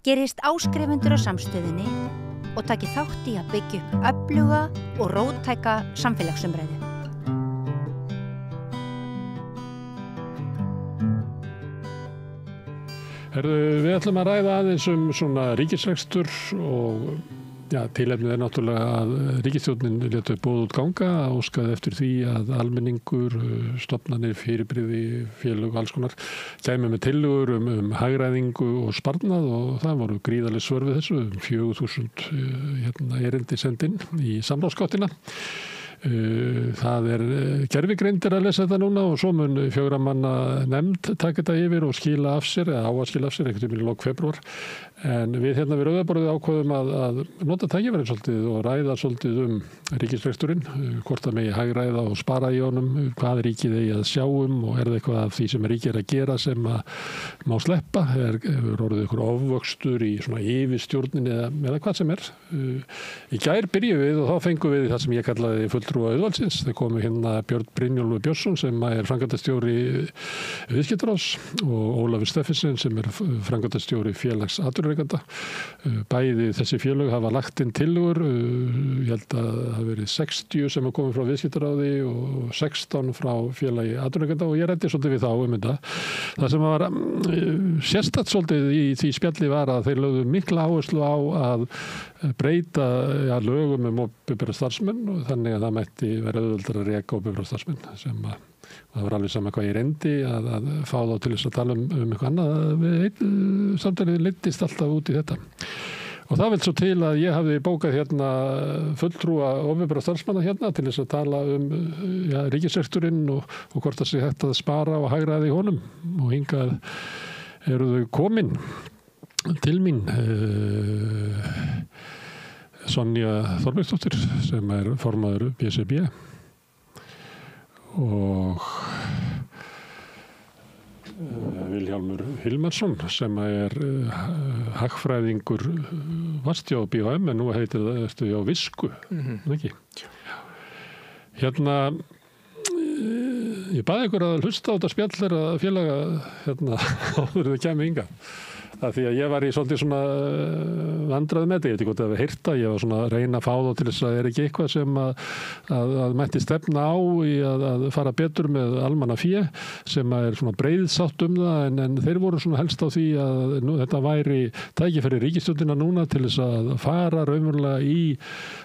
gerist áskrifendur á samstöðinni og taki þátt í að byggja upp öfluga og róttæka samfélagsumræðu. Við ætlum að ræða aðeins svona ríkisrekstur og tilefnið náttúrulega að ríkisstjórnin létu boð út ganga, óskaði eftir því að almenningur, stofnanir, fyrirbrigði, félög, alls konar kæmu með tillögur hagræðingu og sparnað og það voru gríðarleg svör við þessu, 4.000 erindi sendin í samráðsgáttina. Það gervigreindir að lesa þetta núna og svo mun 4 manna nefnd taka þetta yfir og skila af sér, eða á að skila af sér einhvern veginn í lok febrúar. En við við Rauðaborðið ákváðum að nota tækifærið svolítið og ræða svolítið ríkisreksturinn, hvort það megi hagræða og spara í honum, hvað ríkið eigi að sjá og það eitthvað af því sem ríkið að gera sem að má sleppa, hefur orðið ykkur ofvöxtur í svona yfirstjórnin eða hvað sem Í gær byrjuðum við og þá fengum við það sem ég kallaði fulltrúa auðvaldsins. Það komu hérna Björn Brynjólfur Björnsson sem framkvæmdastjóri Viðskiptaráðs og Ólafur Steffensen sem framkvæmdastjóri félags atvinnurekenda. Bæði þessi félög hafa lagt inn tillögur, ég held að það hafi verið 60 sem hafa komið frá Viðskiptaráði og 16 frá félagi atvinnurekenda og ég ræddi svolítið við þá þetta. Það sem var sérstakt svolítið í því spjalli var að þeir lögðu mikla áherslu á að breyta lögum opinbera starfsmenn og þannig að það mætti vera auðveldara að reka opinbera starfsmenn sem það var alveg sama hvað ég reyndi að fá þá til þess að tala eitthvað annað. Samtalið leiddist alltaf út í þetta. Og það vil svo til að ég hafði bókað hérna fulltrúa opinbera starfsmanna hérna til þess að tala ríkisreksturinn og hvort það sé hægt að spara og hagræða í honum og hingað eru þau komin til mín Sonja Þorbergsdóttir sem formaður BSRB og Vilhjálmur Hilmarsson sem hagfræðingur varst hjá BHM en nú heitir það hjá Visku, ekki? Hérna ég baði ykkur að hlusta á þetta spjall þeirra félaga áður það kæmi hingað. Það því að ég var í svolítið svona vandræði með þetta, ég veit ekki hvort það hefur heyrt það, ég var svona að reyna að fá þá til þess að ekki eitthvað sem að mætti stefna á í að fara betur með almannafé sem svona breiðsátt það en þeir voru svona helst á því að þetta væri tækifæri ríkisstjórnina núna til þess að fara raunverulega í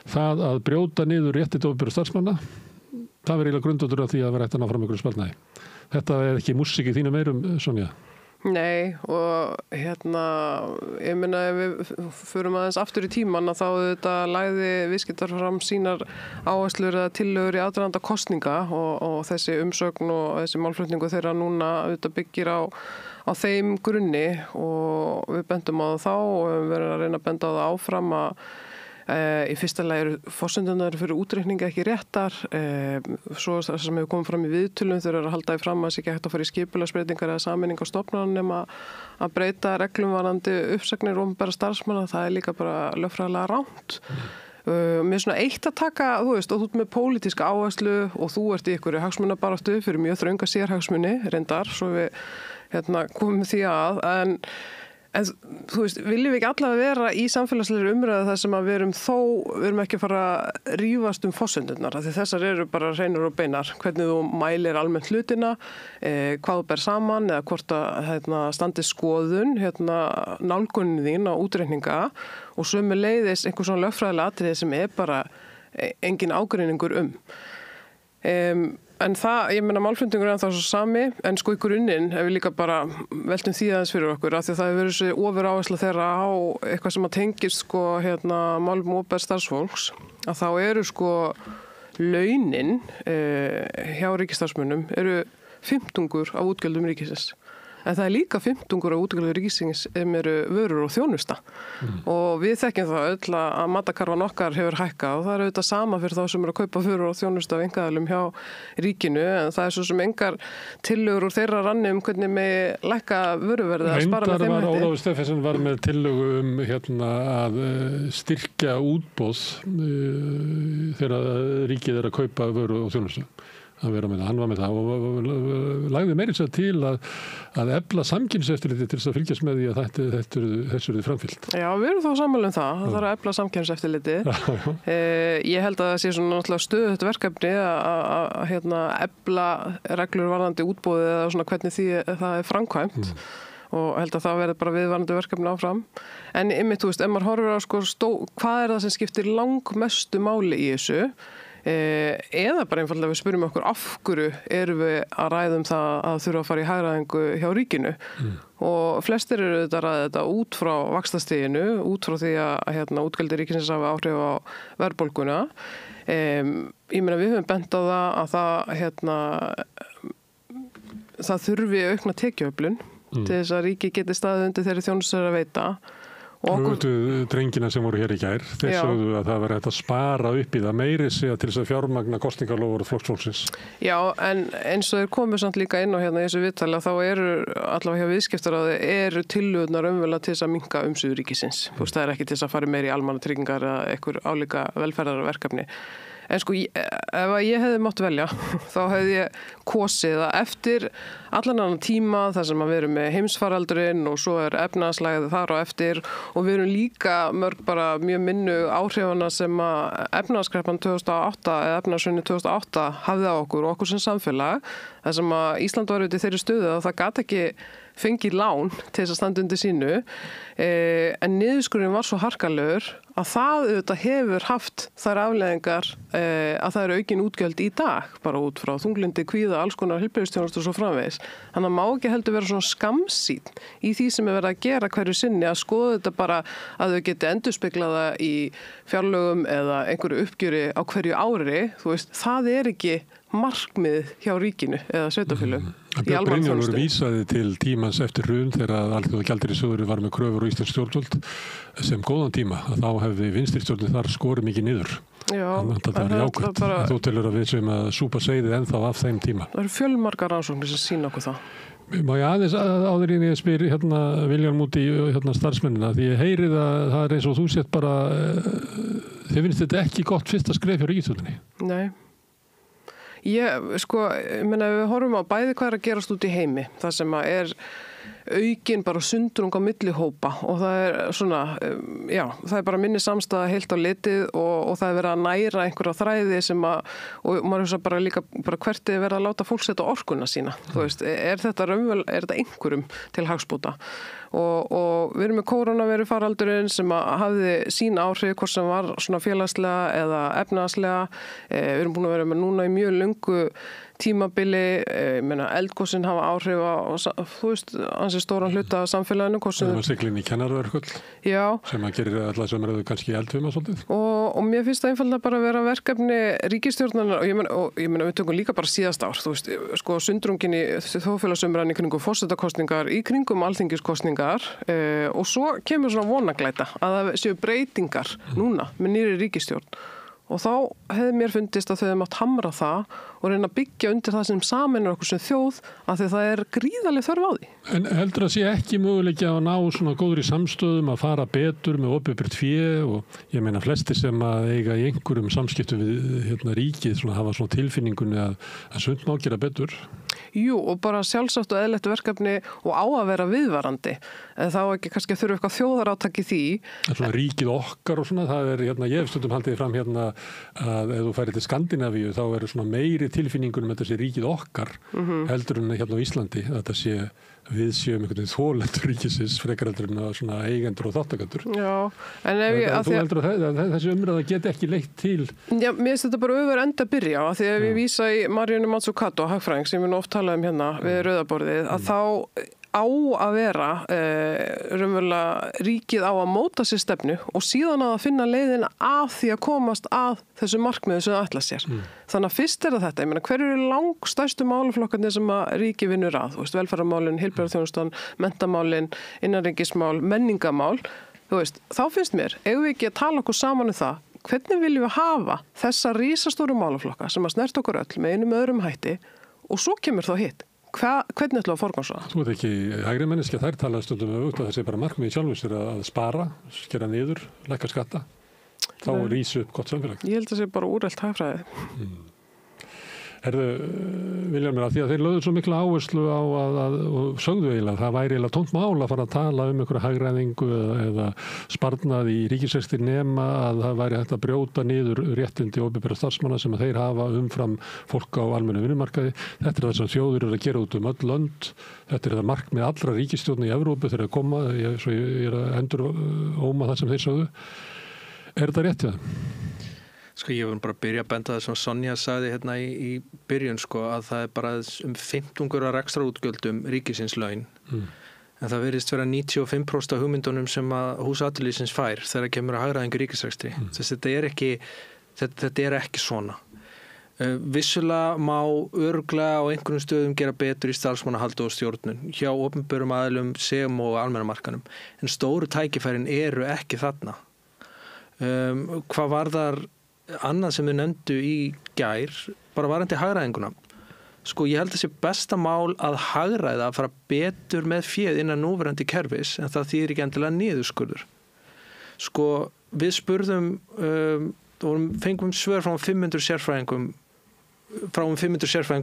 það að brjóta niður réttindi opinberra starfsmanna. Það var eiginlega grundvöllur af því að vera hægt að ná fram einhverju sparnaði. Þetta ekki músík í þínum eyrum, Sonja? Nei, og ég meina ef við förum aðeins aftur í tíman að þá þetta lagði Viðskiptar fram sínar áherslur eða tillögur í aðdraganda kosninga og þessi umsögn og þessi málflutningu þeirra núna auðvitað byggir á þeim grunni og við bendum á það þá og við verðum að reyna að benda á það áfram að í fyrsta lagi eru forsendunar fyrir útreikninga ekki réttar, svo það sem hefur komið fram í viðtölum þeir eru að halda í fram að það sé ekki hægt að fara í skipulagsbreytingar eða sameining á stofnunum nema að breyta reglum varðandi uppsagnir opinberra starfsmanna, það líka bara lögfræðilega rangt. Mér svona eitt að taka, þú veist, og þú ert með pólitíska áherslu og þú ert í einhverju hagsmunabaráttu fyrir mjög þrönga sérhagsmuni, reyndar, svo við komum því að, en þú veist, viljum við ekki allavega vera í samfélagslegri umræðu þar sem að við erum ekki að fara að rífast forsendurnar, því þessar eru bara hreinur og beinar, hvernig þú mælir almennt hlutina, hvað þú ber saman eða hvort að standi skoðun, nálgunin þín á útreikninga og sömuleiðis einhver svona lögfræðilega atriði sem bara engin ágreiningur En það, ég meina málflutningur er þá svo sami, en sko í grunninn ef við líka bara veltum því aðeins fyrir okkur af því að það hefur verið þessi ofur áhersla þeirra á eitthvað sem að tengist sko málum opinbers starfsfólks að þá eru sko launin hjá ríkisstarfsmönnum eru 50% af útgjöldum ríkisins. En það líka 50% af útgjöldum ríkisins sem eru vörur og þjónusta. Og við þekkjum það öll að matakarfan okkar hefur hækkað og það auðvitað sama fyrir þá sem eru að kaupa vörur og þjónusta af einkaaðilum hjá ríkinu en það svo sem engar tillögur úr þeirra ranni hvernig með lækka vöruverði að spara með þeim hætti. Ólafur Steffensen var með tillögu að styrkja útboð þegar ríkið að kaupa vöru og þjónustu. að vera með það, hann var með það og lagði meira sér til að efla samkynnseftirliti til þess að fylgjast með því að þessu er framfylgt. Já, við erum þá sammála það þarf að efla samkynnseftirliti. Ég held að það sé svona náttúrulega stöðugt verkefni að efla reglur varðandi útboðið eða svona hvernig það er framkvæmt. Og held að það verði bara viðvarandi verkefni áfram. En einmitt, þú veist, ef maður horfir á hvað er það sem skiptir langmestu máli í þessu, eða bara einfallega við spyrjum okkur af hverju erum við að ræða það að þurfa að fara í hagræðingu hjá ríkinu og flestir eru þetta að ræða þetta út frá vaxtastiginu, út frá því að útgjaldi ríkisins hafa áhrif á verðbólguna. Ég meina við höfum bent á það að það þurfi aukna tekjuöflun til þess að ríki geti staðið undir þeirri þjónustu að veita. Drengina sem voru hér í gær, þeir sögðu að það var hægt að spara upp í það meiri sig til þess að fjármagna kosningalofur Flokksfólksins. Já, en eins og þeir komu samt líka inn á í þessu viðtali að þá eru allavega hjá viðskiptaráði eru tillögurnar til þess að minnka umsvif ríkisins. Það er ekki til þess að fara meiri í almannatryggingar eða einhver álíka velferðarverkefni. En ef ég hefði mátt velja, þá hefði ég kosið að eftir allan annan tíma þar sem við erum með heimsfaraldurinn og svo er efnahagslægðið þar á eftir og við erum líka mörg bara mjög minnu áhrifana sem að efnahagskreppan 2008 eða efnahagshrunið 2008 hafði á okkur og okkur sem samfélag, þar sem að Ísland var út í þeirri stöðu að það gat ekki fengið lán til þess að standa undir sínu, en niðurskurðurinn var svo harkalegur að það auðvitað hefur haft þær afleiðingar að það eru aukin útgjöld í dag, bara út frá þunglyndi, kvíða, alls konar heilbrigðisþjónustu og svo framvegis. Þannig að má ekki heldur vera svona skammsýn í því sem er verið að gera hverju sinni að skoða þetta bara að þau geti endurspeglað það í fjárlögum eða einhverju uppgjöri á hverju ári, þú veist, það er ekki markmið hjá ríkinu eða sveitarfélögum. Björn Brynjólfur vísaði til tímans eftir hrun þegar Alþjóðagjaldeyrissjóðurinn var með kröfur og íslensk stjórnvöld sem góðan tíma að þá hefði vinstristjórnin þar skorið mikið niður. Já, það er jákvæmt. Þú telur að við sem að súpa seiðið ennþá af þeim tíma. Það eru fjölmargar rannsóknir sem sýna okkur það. Má ég aðeins áður í ég spyr Vilhjálm út í starfsmennina því ég heyrið að það er eins og þú sett bara þið finnst þetta ekki gott fyrsta skref hjá ríkisstjórninni. Nei. Ég meina við horfum á bæði hvað er að gerast út í heimi, það sem að er aukin bara sundrung á milli hópa og það er svona, það er bara minni samstæða heilt á litið og það er verið að næra einhverja þræði sem að, og maður hefur bara líka bara hvert er verið að láta fólk setja orkuna sína, þú veist, er þetta einhverjum til hagsbóta og við erum með kórónuveiru faraldurinn sem að hafði sín áhrif hvort sem var svona félagslega eða efnahagslega, við erum búin að vera með núna í mjög löngu tímabili, ég meina eldgosin hafa áhrif á, þú veist, ansi stóran hluta af samfélaginu. Það var siglinn í kennarverkull sem að gerir alltaf sem eru kannski eldfima svolítið. Og mér finnst það einfalda bara að vera verkefni ríkisstjórnar og ég meina við tökum líka bara síðast ár, þú veist, sundrungin í þjóðfélagsumræðan í kringum forsetakosningar, í kringum alþingiskosningar og svo kemur svona vonaglæta að það séu breytingar núna með nýri ríkisstjórn. Og þá hefði mér fundist að þau hefði mátt hamra það og reyna að byggja undir það sem sameinar okkur sem þjóð af því það er gríðarleg þörf á því. En heldur að sé ekki möguleiki að ná svona góðri samstöðum að fara betur með opinbert fé og ég meina flestir sem að eiga í einhverjum samskiptum við ríkið svona hafa svona tilfinningunni að sund má gera betur. Jú, og bara sjálfsagt og eðlilegt verkefni og á að vera viðvarandi. En þá ekki kannski að þurfa eitthvað þjóðarátaki því. Svona ríkið okkar og svona, það er ég hef stundum haldið fram að ef þú færir til Skandinavíu þá eru svona meiri tilfinningunum að þetta sé ríkið okkar heldur en á Íslandi að þetta sé við séum einhvern veginn þólendur ríkisins frekar heldur en svona eigendur og þáttakendur. Já, en ef þú heldur að þessi umræða geti ekki leitt til. Já, mér finnst þetta bara öfur enda að byrja á því að við vísa í Marjonu Mazzucato, hagfræðing sem við nú oft talaðum hérna við Rauðaborðið að þá á að vera raunverulega ríkið á að móta sér stefnu og síðan að finna leiðina af því að komast að þessu markmiðu sem það ætla sér. Þannig að fyrst er þetta, ég meina hverju eru langstærstu málaflokkarnir sem að ríki vinnur að, þú veist, velferðarmálin, heilbrigðisþjónustan, menntamálin, innanríkismál, menningamál, þú veist, þá finnst mér, eigum við ekki að tala okkur saman um það, hvernig viljum við hafa þessa risastóru málaflokka sem að snert okkur öll með einum öðrum hætti og svo kemur þá hitt. Hvernig ætlaðu að forgangsraða? Þú ert ekki hægri manneskja, þær tala stundum að það sé bara markmiði sjálfur sér að spara, skera niður, lækka skatta. Þá rísu upp gott samfélag. Ég held að það sé bara úrelt hagfræði. Vilhjálmur, af því að þeir lögðu svo mikla áherslu á og sögðu eiginlega, það væri eiginlega tómt mál að fara að tala einhverja hagræðingu eða sparnað í ríkisrekstri nema að það væri hægt að brjóta niður réttindi opinberra starfsmanna sem að þeir hafa umfram fólk á almennu vinnumarkaði. Þetta það sem þjóðir eru að gera út öll lönd. Þetta það markmið allra ríkisstjórna í Evrópu þegar að koma, svo ég er að endur óma það sem þeir sögðu. Þetta rétt við það? Sko ég var bara að byrja að benda það sem Sonja sagði hérna í byrjun sko að það er bara 15 rekstrarútgjöldum ríkisins laun. En það virðist vera 95% af hugmyndunum sem að Hús atvinnulífsins fær þegar kemur að hagræðingu ríkisrekstri. Þess þetta er ekki svona. Vissulega má örugglega á einhverjum stöðum gera betur í starfsmannahaldi og stjórnun hjá opinberum aðilum sem og almennamarkanum. En stóru tækifærin eru ekki þarna. Hvað varðar annað sem við nefndu í gær, bara varandi hagræðinguna. Sko ég held að sé besta mál að hagræða að fara betur með féð innan núverandi kerfis en það þýðir ekki endilega niðurskurður. Sko við spurðum og fengum svör frá 500 sérfræðingum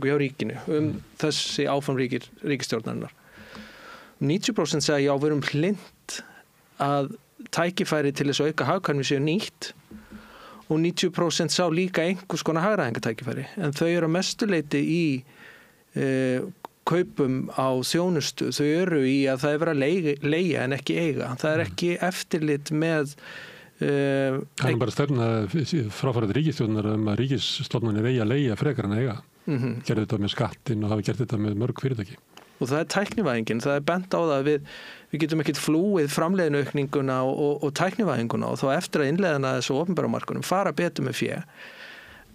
hjá ríkinu þessi áfram ríkisstjórnarinnar. 90% segja já, við erum hlynnt að tækifæri til þess að auka hagkvæmni séu nýtt og 90% sá líka einhvers konar hagræðingatækifæri en þau eru að mestuleyti í kaupum á þjónustu, þau eru í að það er verið að leigja en ekki eiga, það er ekki eftirlit með Það er bara stefna fráfarið ríkisstjórnar að ríkisstofnunir eigi að leigja frekar en eiga gerði þetta með skattinn og hafi gert þetta með mörg fyrirtæki. Og það er tæknivæðingin, það er bent á það að við getum ekkert flúið framleiðinaukninguna og tæknivæðinguna og þá eftir að innleiðina þessu opinbera markunum fara betur með fé.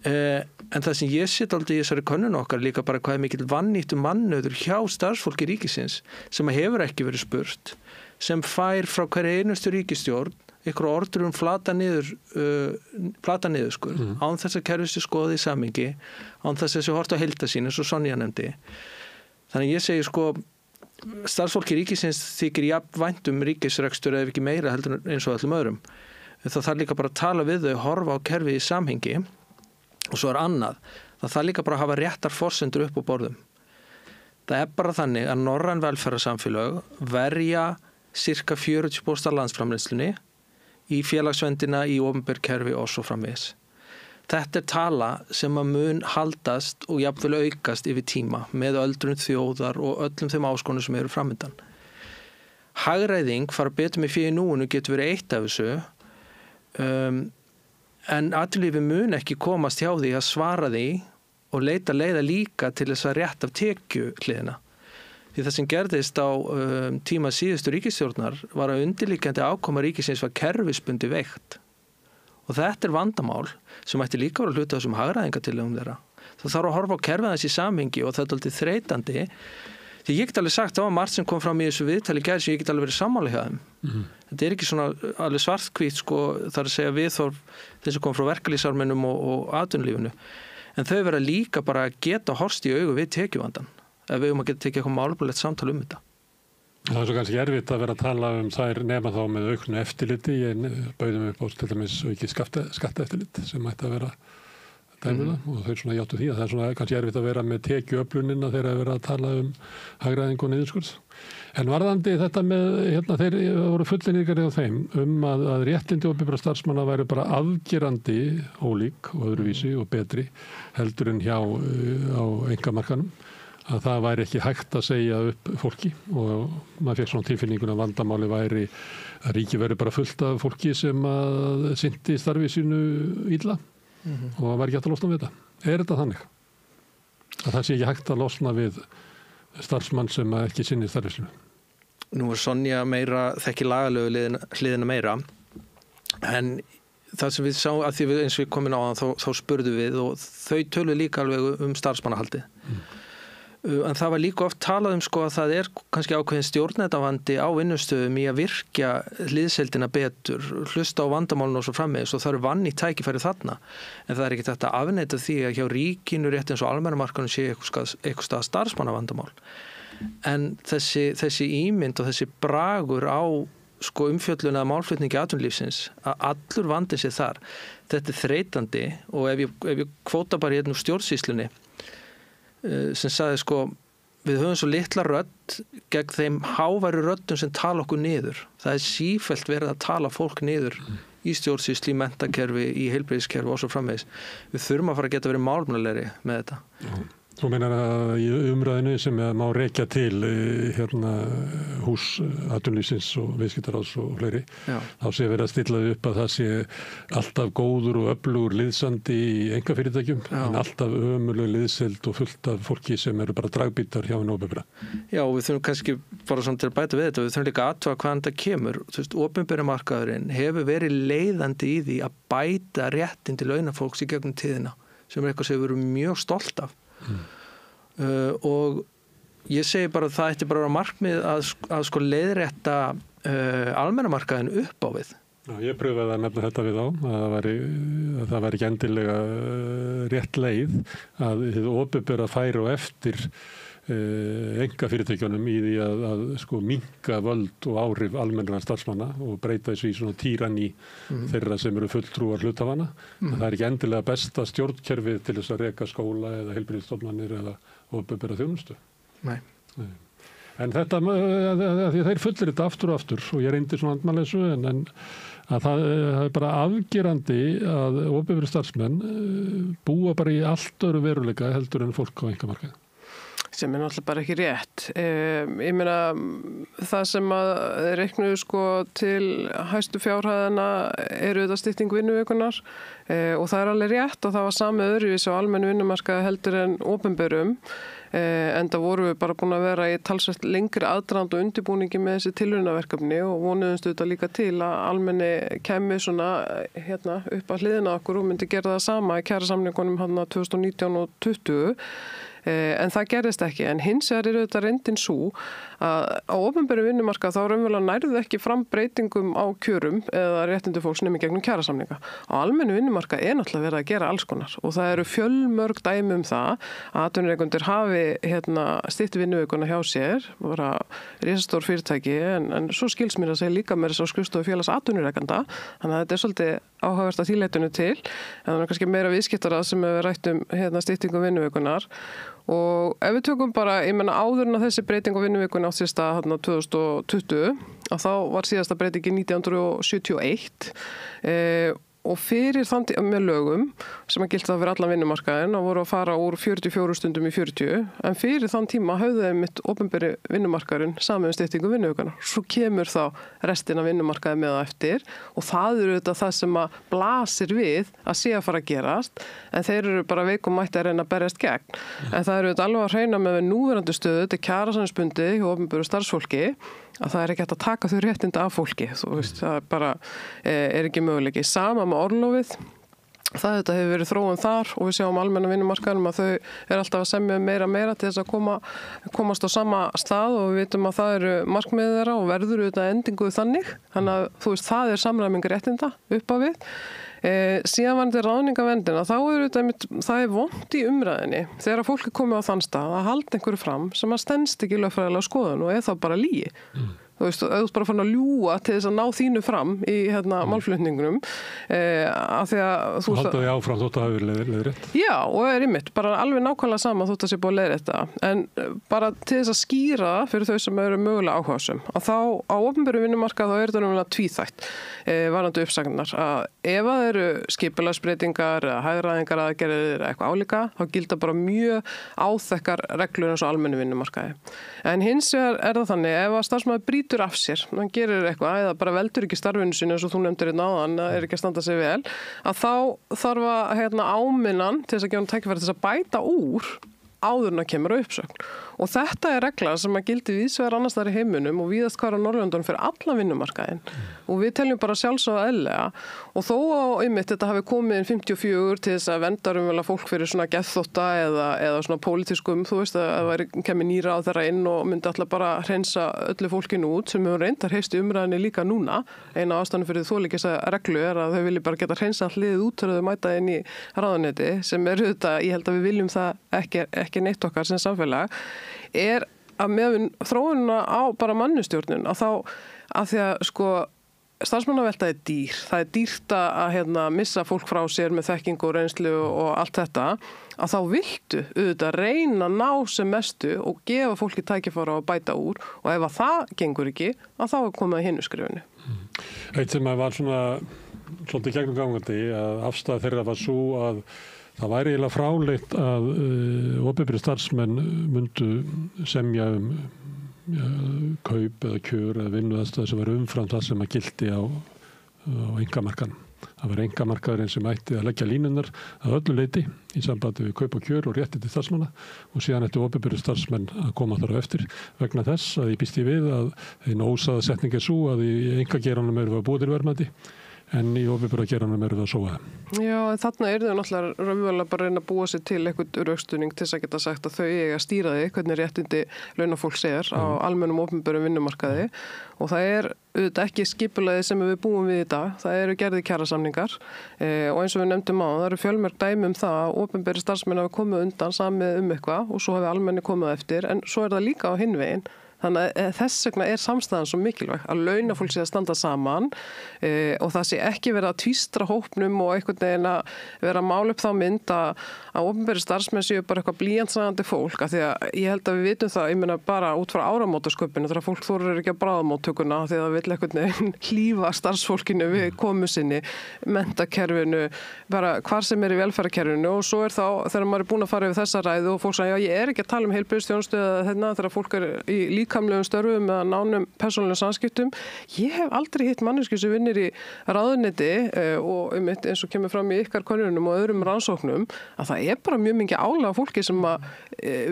En það sem ég sitt aldrei í þessari könnun okkar líka bara hvað er mikill vannýttur mannauður hjá starfsfólki ríkisins sem hefur ekki verið spurt, sem fær frá hverju einustu ríkisstjórn ykkur orður flata niðurskurð án þess að kerfið sé skoðið í samhengi, án þess að þessi hort á heildarsýn eins og Sonja nefndi. Þannig ég segi sko starfsfólki ríkisins þykir jafn vænt ríkisrekstur ef ekki meira heldur eins og öllum öðrum. Það þarf líka bara að tala við þau, horfa á kerfið í samhengi og svo er annað. Það þarf líka bara að hafa réttar forsendur upp á borðum. Það er bara þannig að norræn velferðarsamfélög verja cirka 40% af landsframleiðslunni í félagsvendina, í opinber kerfi og svo framvegis. Þetta er tala sem að mun haldast og jafnvel aukast yfir tíma með öldrun þjóðar og öllum þeim áskonum sem eru framöndan. Hagræðing fara betur með fé í núinu getur verið eitt af þessu en atvinnulífið mun ekki komast hjá því að svara því og leita leiða líka til þess að rétt af tekjuhliðina. Því það sem gerðist á tíma síðustu ríkisstjórnar var að undirliggjandi afkoma ríkisins var kerfisbundi veikt. Og þetta er vandamál sem ætti líka vera hluta þessum hagræðingatillögum þeirra. Það þarf að horfa á kerfið þessi samhengi og þetta er alltaf þreytandi. Því ég get alveg sagt að það var margt sem kom fram í þessu viðtali gær sem ég get alveg verið sammála hjá þeim. Þetta er ekki svona alveg svartkvít sko, það er að segja viðhorf þeim sem kom frá verkalýðsármennum og atvinnulífinu. En þau vera líka bara að geta horfst í augu við tekjuvandann ef við að geta tekið eitthvað málefnilegt samtal þetta. Það er svo kannski erfitt að vera að tala þær nema þá með auknu eftirliti. Ég bauðum upp á til dæmis aukið skattaeftirlit sem ætti að vera dæmiða og þau svona játtu því að það er svona kannski erfitt að vera með tekjuöflunina þegar að vera að tala hagræðingu og niðurskurð. En varðandi þetta með, þeir voru fullinningar á þeim að réttindi opinberra starfsmanna væri bara afgerandi ólík og öðruvísi og betri heldur en hjá á einkamarkanum. Að það væri ekki hægt að segja upp fólki og maður fekk svona tilfinningun að vandamáli væri að ríki væri bara fullt af fólki sem að sinnti starfi sínu illa og væri ekki hægt að losna við þetta. Er þetta þannig? Að það sé ekki hægt að losna við starfsmann sem ekki sinnir starfi sínu? Nú er Sonja meira þekki lagalegu hliðina meira en það sem við sáum að því við eins og við komin á þá spurðum við og þau töluðu líka alveg starfsmannahaldið. En það var líka oft talað sko að það er kannski ákveðin stjórnendavandi á vinnustöðum í að virkja liðseildina betur, hlusta á vandamálun og svo framvegis og það eru vann í tækifæri þarna. En það er ekki þetta að afneita því að hjá ríkinu rétt eins og almennamarkanum sé eitthvað stað starfsmannavandamál. En þessi ímynd og þessi bragur á sko umfjölluna málflutningi atvinnulífsins að allur vandi sé þar. Þetta er þreytandi og ef ég kvóta bara hérna úr stjórnsýslunni sem sagði sko við höfum svo litla rödd gegn þeim háværu röddum sem tala okkur niður. Það sífellt verið að tala fólk niður í stjórnsýslu, í menntakerfi, í heilbrigðiskerfi og svo framvegis. Við þurfum að fara að geta verið málefnalegri með þetta. Þú meinar að í umræðinu sem má rekja til hús atvinnulífsins og viðskiptaráðs og fleiri, þá sé verið að stilla upp að það sé alltaf góður og öflugur liðsandi í einkafyrirtækjum, en alltaf ömuleg liðseld og fullt af fólki sem eru bara dragbítar hjá hinu opinbera. Já, og við þurfum kannski bara svona til að bæta við þetta, við þurfum líka að athuga hvaðan þetta kemur. Þú veist, opinbera markaðurinn hefur verið leiðandi í því að bæta réttindi launafólks í gegnum tíðina, sem eitthvað sem við erum mjög stolt af. Og ég segi bara að það ætti bara að markmið að sko leiðrétta almennamarkaðin upp á við. Já, ég pröfaði að nefna þetta við á að það væri ekki endilega rétt leið að þið opinbera færi og eftir einkafyrirtækjunum í því að sko minnka völd og áhrif almennra starfsmanna og breyta þessu í svona týranní þeirra sem eru fulltrúar hluthafanna. Það er ekki endilega besta stjórnkerfið til þess að reka skóla eða heilbrigðisstofnanir eða opinbera þjónustu. Nei. En þetta, því þeir fullir þetta aftur og aftur og ég reyndi svona andmælissu en að það er bara afgerandi að opinbera starfsmenn búa bara í allt öðru veruleika heldur en fólk á einkamarkaði. Sem er náttúrulega bara ekki rétt. Ég meina, það sem að reiknuðu sko til hæstu fjárhæðina eru þetta stytting vinnuvíkunar og það er alveg rétt og það var sami öðruvís á almennu vinnumarkaði heldur en opinberum. Enda voru við bara búin að vera í talsvert lengri aðdragand og undirbúningi með þessi tilraunaverkefni og vonuðumst auðvitað líka til að almenni kemi svona upp að hliðina okkur og myndi gera það sama í kjarasamningunum 2019 og 2020. En það gerðist ekki, en hins vegar eru þetta reyndin svo að á opinberu vinnumarkað þá raunverulega nærðu ekki fram breytingum á kjörum eða réttindi fólks nema í gegnum kjarasamninga. Á almennu vinnumarkað er náttúrulega verið að gera alls konar og það eru fjölmörg dæmi það að atvinnurekendur hafi stytt vinnuvikuna hjá sér, bara risastór fyrirtæki en svo skils mér að segja líka með þess að skrifstofu félags atvinnurekenda, þannig að þetta er svolítið áhugavert að þýleitinu til, en það er kannski meira viðskiptarað sem við rættum styttingu vinnuvikunar. Og ef við tökum bara, ég menna áður en að þessi breyting á vinnuvikuna átt sér stað 2020, að þá var síðasta breytingi 1971 og fyrir þann með lögum sem að gilta það fyrir allan vinnumarkaðin og voru að fara úr 44 stundum í 40 en fyrir þann tíma höfðu þeim mitt opinberi vinnumarkaðurinn saman styttingu vinnuvikuna. Svo kemur þá restin af vinnumarkaði með það eftir og það eru þetta það sem að blasir við að sé að fara að gerast en þeir eru bara veikum mætti að reyna að berjast gegn. En það eru þetta alveg að hreina með núverandi stöðu, þetta er kjarasamningsbundið hjá opinberu starfsfólki að það er ekki hægt að taka þau réttinda af fólki. Þú veist, það bara er ekki möguleiki. Sama með orlofið. Þetta hefur verið þróun þar og við sjáum almenna vinnumarkaðnum að þau eru alltaf að semja meira til þess að komast á sama stað og við vitum að það eru markmiðið þeirra og verður auðvitað endinguð þannig. Þannig að þú veist, það er samræmingar réttinda upp á við. Síðan var þetta ráðningaverndina, þá það er vont í umræðinni þegar fólk er komið á þann stað að halda einhverju fram sem að stenst ekki lögfræðilega skoðun og er þá bara lygi. Þú veist, þú bara fann að ljúga til þess að ná þínu fram í málflutningunum af því að þú halda því áfram þótt að hafa verið leiðrétt. Já, og er einmitt, bara alveg nákvæmlega sama þótt að sé búið að leiðrétta. En bara til þess að skýra fyrir þau sem eru mögulega áhugasum að þá á opinberu vinnumarkað þá er þetta náttúrulega tvíþætt varðandi uppsagnar að ef það eru skipulagsbreytingar eða hagræðingar aðgerðir eitthvað álíka þá gilda bara mjög áþekkar reglur eins og almennu vinnumarkaði. En hins vegar er það þannig ef að starfsmaður brýtur af sér, hann gerir eitthvað eða bara veldur ekki starfinu sínu eins og þú nefndir hérna áðan, er ekki að standa sig vel, að þá þarf að áminnan til þess að gefa hann tækifæri til þess að bæta úr áður en að kemur á uppsögn. Og þetta er regla sem að gildi víðsvegar annars staðar í heiminum og víðast hvar á Norðurlöndunum fyrir allan vinnumarkaðinn. Og við teljum bara sjálfsögðu eðlilega og þó á einmitt þetta hafi komið inn 54 til þess að vernda raunverulega fólk fyrir svona geðþótta eða svona pólitískum, þú veist að það kemur nýra á þeirra inn og myndi alltaf bara hreinsa öllu fólkinu út sem hefur reyndar heyrst í umræðinni líka núna. Eina ástæðan fyrir þolíkisa reglu er að þau vilja bara geta hreinsa hliðið út þegar þau mæta inn í ráðuneyti sem er þetta, ég held að við viljum það ekki neitt okkar sem samfélag. Er að með þróunina á bara mannustjórnun að þá að því að sko starfsmannavelta dýr. Það dýrt að missa fólk frá sér með þekkingu og reynslu og allt þetta, að þá viltu auðvitað reyna að ná sem mestu og gefa fólki tækifæri að bæta úr og ef að það gengur ekki, að þá er komið að hinu skrifinu. Eitt sem var svona svolítið gegnumgangandi að afstæða þeirra var svo að það væri eiginlega fráleitt að opinberir starfsmenn myndu semja kaup eða kjör eða vinnuaðstæður sem var umfram það sem að gildi á einkamarkaðnum. Það var einkamarkaðurinn sem ætti að leggja línunar að öllu leyti í sambandi við kaup og kjör og réttindi starfsmanna og síðan ætti opinberir starfsmenn að koma þar á eftir vegna þess að ég býst við að einn ósaða setning svo að í einkageiranum eru að búa til verðmæti en í opinbera geiranum eru það að sóa. Já, en þarna þau náttúrulega raunverulega bara að reyna að búa sér til eitthvað rökstuðning til þess að geta sagt að þau eiga að stýra því hvernig réttindi launafólks á almennum opinberum vinnumarkaði og það auðvitað ekki skipulagið sem við búum við í dag. Það eru gerðir kjarasamningar og eins og við nefndum það eru fjölmörg dæmi það að opinberi starfsmenn hafi komið undan samið eitthvað og svo hafi almenni komið eftir en svo það líka á hinn veginn. Þannig að þess vegna samstæðan svo mikilvæg að launafólk sé að standa saman og það sé ekki verið að tvístra hópnum og einhvern veginn að vera að mála upp þá mynd að opinberi starfsmenn séu bara eitthvað blýjantsagandi fólk af því að ég held að við vitum það, ég meina bara út frá áramótasköpinu þegar fólk þorir ekki að bráðamóttökuna því að það vill einhvern veginn hlífa starfsfólkinu við komu sinni, menntakerfinu, bara hvar sem í velferðarkerfinu og svo þá þegar maður búin að fara yfir þessa ræðu og fólk sagði, já, ég ekki að tala heilbrigðisþjónustu þegar fólk í líkamlegum störfum eða nánum persónulegum samskiptum. Ég hef aldrei hitt manneski sem vinnir í ráðuneyti og eins og kemur fram í ykkar könnunum og öðrum rannsóknum að það bara mjög mikið álag fólki sem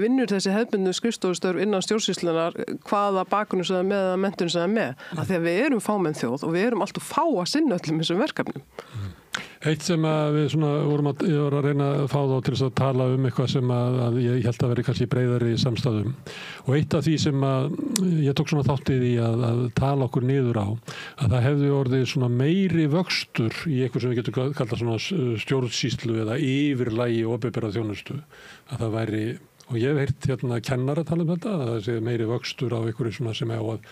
vinnur þessi hefðbundnu skrifstofustörf innan stjórnsýslunar hvaða bakgrunn sem það með eða menntun sem það með. Af því að við erum fámenn þjóð og við erum alltaf fá að sinna öllum þessum verkefnum. Eitt sem við vorum að reyna að fá þá til þess að tala eitthvað sem að ég held að veri kannski breiðari samstæðum og eitt af því sem ég tók svona þáttið í að tala okkur niður á að það hefði orðið svona meiri vöxtur í eitthvað sem við getum kallað svona stjórnsýslu eða yfirlægi opinberra þjónustu að það væri, og ég hef heyrt kennara tala þetta, að það sé meiri vöxtur á einhverju svona sem á að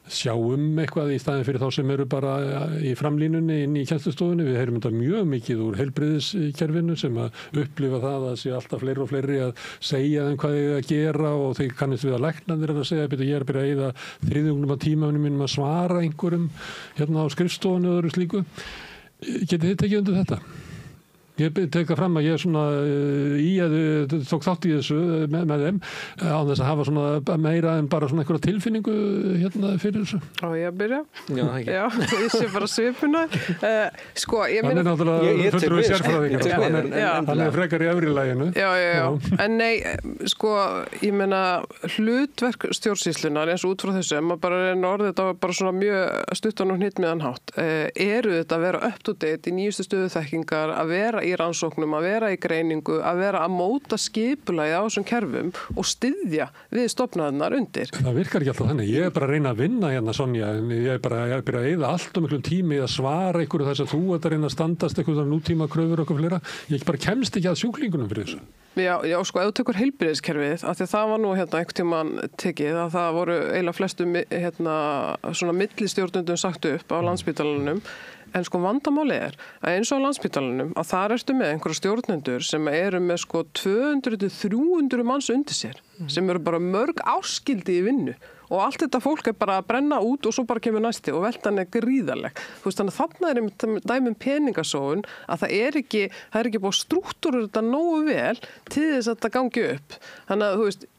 sjá eitthvað í staðin fyrir þá sem eru bara í framlínunni inn í kennslustofunni. Við heyrum þetta mjög mikið úr heilbrigðiskerfinu sem að upplifa það að sé alltaf fleiri og fleiri að segja þeim hvað þið að gera og þeir kannist við að læknarnir að segja ég er að byrja að eyða 3/4 af tímanum mínum að svara einhverjum á skrifstofunni og öðru slíku. Getið þið tekið undir þetta? Ég teka fram að ég tók þátt í þessu með þeim á þess að hafa svona meira en bara svona einhverja tilfinningu fyrir þessu. Á ég að byrja? Já, ég sé bara svipuna. Hann náttúrulega fullur við sérfræðingar. Hann frekar í efri laginu. Já. En nei, ég meina hlutverk stjórnsýslunar eins og út frá þessu, maður bara reyna orðið þetta var bara svona mjög stuttan og hnitmiðan hátt. Eru þetta að vera up to date í nýjustu stöðu þekkingar, að vera í rannsóknum, að vera í greiningu, að vera að móta skipulagið á þessum kerfum og styðja við stofnæðunar undir. Það virkar ekki alltaf þannig. Ég bara að reyna að vinna Sonja, en ég bara að byrja að eyða allt miklum tími að svara einhverju þess að þú ert að reyna að standast einhverjum nútíma kröfur okkur fleira. Ég bara kemst ekki að sjúklingunum fyrir þessu. Já, ef þú tekur heilbrigðiskerfið, af því það var nú einhvern tímann tekið að það voru eiginlega flestum svona millistjórnundum sagt upp á Landspítalanum. En vandamáli að eins og á Landspítalanum að þar ertu með einhverja stjórnendur sem eru með 200-300 manns undir sér sem eru bara mörg áskildi í vinnu og allt þetta fólk bara að brenna út og svo bara kemur næsti og veltan gríðarleg. Þannig að þarna dæmum peningasóun að það er ekki búið að strúktúra þetta nógu vel til þess að þetta gangi upp. Þannig að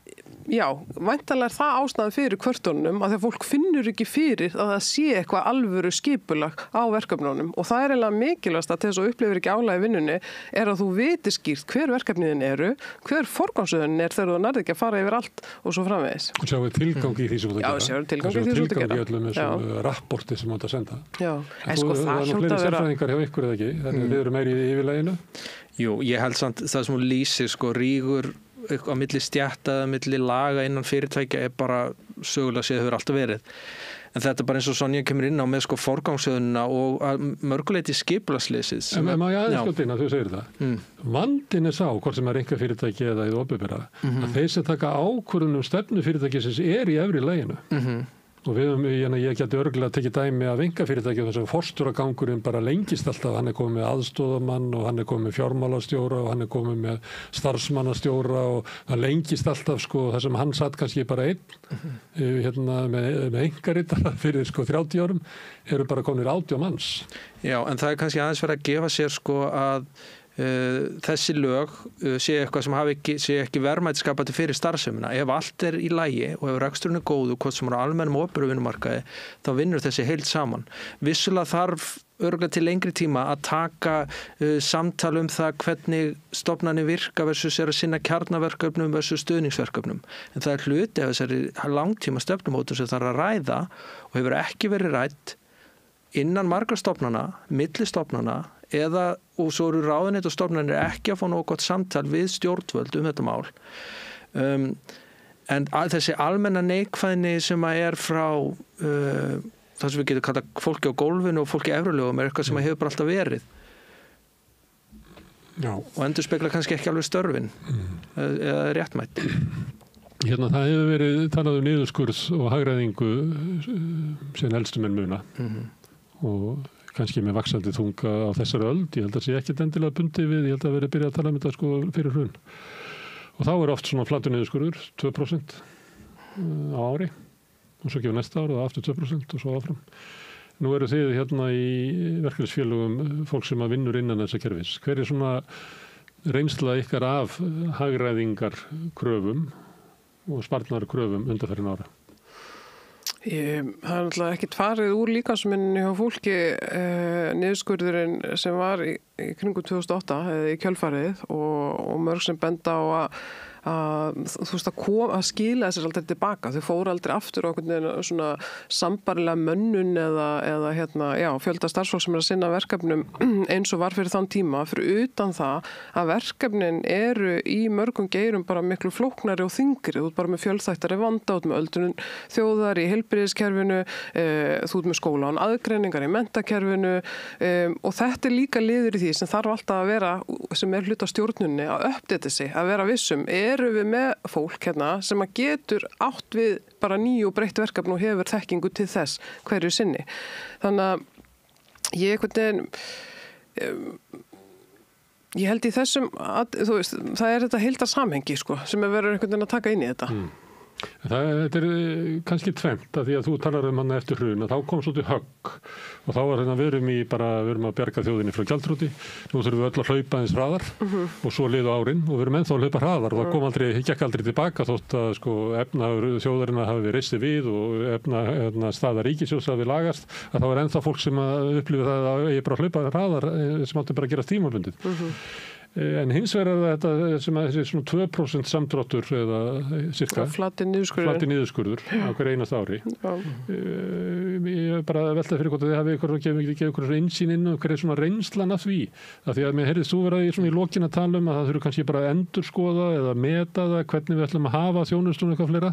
já, væntanlega það ástæðan fyrir kvörtunum að því að fólk finnur ekki fyrir að það sé eitthvað alvöru skipulag á verkefnunum og það eiginlega mikilvægast að til þess að upplifir ekki álag í vinnunni er að þú viti skýrt hver verkefniðin eru, hver forgangsröðunin þegar þú nærði ekki að fara yfir allt og svo framvegis. Og sjáum við tilgang í því sem þú ert að gera. Já, sjáum tilgang í því sem þú ert að gera. Tilgang í öllum þessum rapporti sem þú ert að senda. Já, en það hljóta að vera... hjá ykkur eða ekki, þannig við erum meiri í yfirlæginu. Jú, ég held samt það sem hún lýsir rígur á milli stjætta eða milli laga innan fyrirtækja er bara sögulega séð hefur alltaf verið. En þetta er bara eins og Sonja kemur inn á með forgangsröðunina og mörguleiti skipulagsleysis. En má ég aðeins skjóta inn að þú segir það. Vandinn er sá, hvort sem er einkafyrirtæki eða í opinbera, að þeir sem taka ákvörðun stefnu fyrirtækisins er í efri laginu. Og ég geti örgulega tekið dæmi af einkafyrirtæki þess að forstjóragangurinn bara lengist alltaf. Hann komið með aðstoðamann og hann komið með fjármálastjóra og hann komið með starfsmannastjóra og það lengist alltaf það sem hann satt kannski bara einn með einkaritara fyrir 30 árum eru bara komnir 80 manns. Já, en það kannski aðeins verið að gefa sér að þessi lög sé eitthvað sem sé ekki verðmætisskapandi fyrir starfsemina. Ef allt í lagi og ef reksturinn góðu, hvort sem almennum og opinberum vinnumarkaði, þá vinnur þessi heild saman. Vissulega þarf örugglega til lengri tíma að taka samtal það hvernig stofnanir virka versus að sinna kjarnaverkefnum versus stuðningsverkefnum. En það hluti af þessari langtíma stefnumótun sem þarf að ræða og hefur ekki verið rætt innan margra stofnana, milli stofnana og svo eru ráðuneyt og stofnanir ekki að fá nógu gott samtal við stjórnvöld þetta mál. En þessi almenna neikvæðni sem frá það sem við getum kallað fólki á gólfinu og fólki efrulögum eitthvað sem hefur bara alltaf verið. Já. Og endurspegla kannski ekki alveg störfin eða réttmætt. Það hefur verið talað niðurskurð og hagræðingu sem elstu menn muna og kannski með vaxandi þunga á þessari öld. Ég held að sé ekkert endilega bundið við, ég held að verið byrjað að tala um þetta fyrir hrun. Og þá oft svona flatur niðurskurður, 2% á ári og svo gefur næsta ára og aftur 2% og svo áfram. Nú eru þið í verkefnisfélögum fólk sem að vinnur innan þessa kerfis. Hver svona reynsla ykkar af hagræðingar kröfum og sparnar kröfum undanfarin ára? Það náttúrulega ekkert farið úr líkamsminni hjá fólki niðurskurðurinn sem var í kringum 2008 eða í kjölfarið og mörg sem benda á að skila þessar aldrei tilbaka. Þau fóru aldrei aftur á svona sambarilega mönnun eða fjölda starfsfólk sem að sinna verkefnum eins og var fyrir þann tíma, fyrir utan það að verkefnin eru í mörgum geirum bara miklu flóknari og þyngri. Þú ert bara með fjölþættari vanda, þú ert með öldrun þjóðar í heilbrigðiskerfinu, þú ert með skóla án aðgreiningar í menntakerfinu og þetta líka liður í því sem þarf alltaf að vera, sem hluta stjórnunni, að uppdata sig, að vera vissum. Eru við með fólk sem að getur átt við bara ný og breytt verkefni og hefur þekkingu til þess hverju sinni. Þannig að ég held í þessum það þetta heildarsamhengi sem verður einhvern veginn að taka inn í þetta. Þetta kannski tvennt að því að þú talar hann eftir hrun að þá kom svolítið högg og þá var við erum að bjarga þjóðinni frá gjaldþroti. Nú þurfum við öll að hlaupa eins hraðar og svo liðu árin og við erum ennþá að hlaupa hraðar og það gekk aldrei tilbaka þótt að efnaður þjóðarinnar hafi reistið við og efnastaða ríkissjóðs hafi lagast að þá ennþá fólk sem upplifir það að ég bara hlaupa hraðar sem átti bara að gera tímabundið. En hins vegar þetta sem að þessi svona 2% samdráttur eða cirka flati niðurskurður á hverju einasta ári. Ég bara velta fyrir hvort að þið hafi gefið ykkur innsýn inn og hverju svona reynslan af því. Af því að mér heyrðist þú vera í lokin að tala um að það þurfi kannski bara að endurskoða eða meta það hvernig við ætlum að hafa þjónustun eitthvað fleira.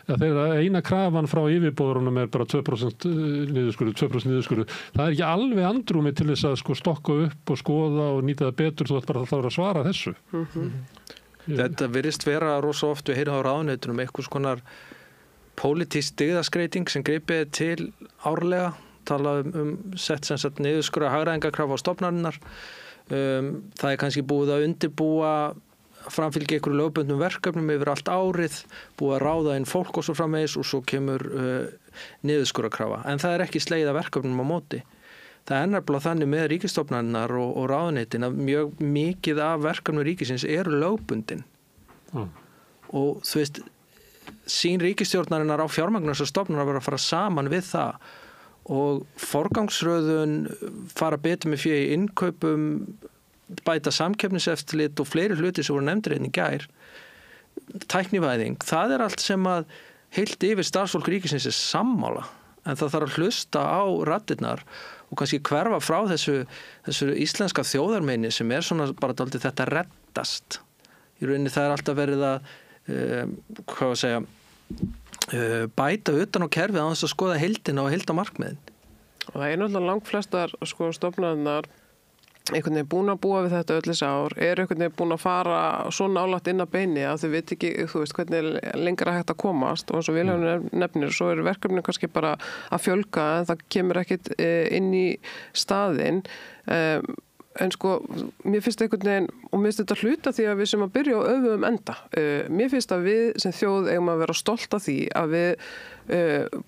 Þegar eina krafan frá yfirboðurunum bara 2% niðurskurður. Það ekki alveg andrúmi til þess að stokka upp og skoða og nýta það betur þú ætti bara að svara þessu. Þetta virðist vera rosa oft við heyrum á ráðuneytunum einhvers konar pólitísk dyggðaskreiting sem gripið til árlega, tala sett sem sagt niðurskurða hagræðingarkrafa á stofnanirnar. Það kannski búið að undirbúa framfylgja einhverju lögbundnum verkefnum yfir allt árið, búið að ráða inn fólk og svo framvegis og svo kemur niðurskurðarkrafa. En það ekki slegið að verkefnum á móti. Það nefnilega þannig með ríkisstofnanirnar og ráðuneytin að mjög mikið af verkefnum ríkisins eru lögbundin. Og þú veist, sín ríkisstjórnarinnar á fjármagnsstofnunar að vera að fara saman við það og forgangsröðun fara betur með í innkaupum, bæta samkeppniseftirlit og fleiri hluti sem voru nefndir í gær. Tæknivæðing, það allt sem að heilt yfir starfsfólk ríkisins sammála, en það þarf að hlusta á raddirnar og kannski hverfa frá þessu íslenska þjóðarmeini sem svona bara dálítið þetta reddast. Í rauninni það alltaf verið að bæta utan á kerfið á þess að skoða heildina og heildamarkmiðin. Og það náttúrulega langflestar stofnanirnar einhvern veginn búin að búa við þetta öll þessi ár, einhvern veginn búin að fara svo nálægt inn að beini að þau veit ekki, þú veist, hvernig lengra hægt að komast og eins og Vilhjálmur nefnir, svo verkefni kannski bara að fjölga en það kemur ekkit inn í staðinn. En sko, mér finnst einhvern veginn, og mér finnst þetta hluta því að við sem að byrja á öfugum enda. Mér finnst að við sem þjóð eigum að vera stolt af því að við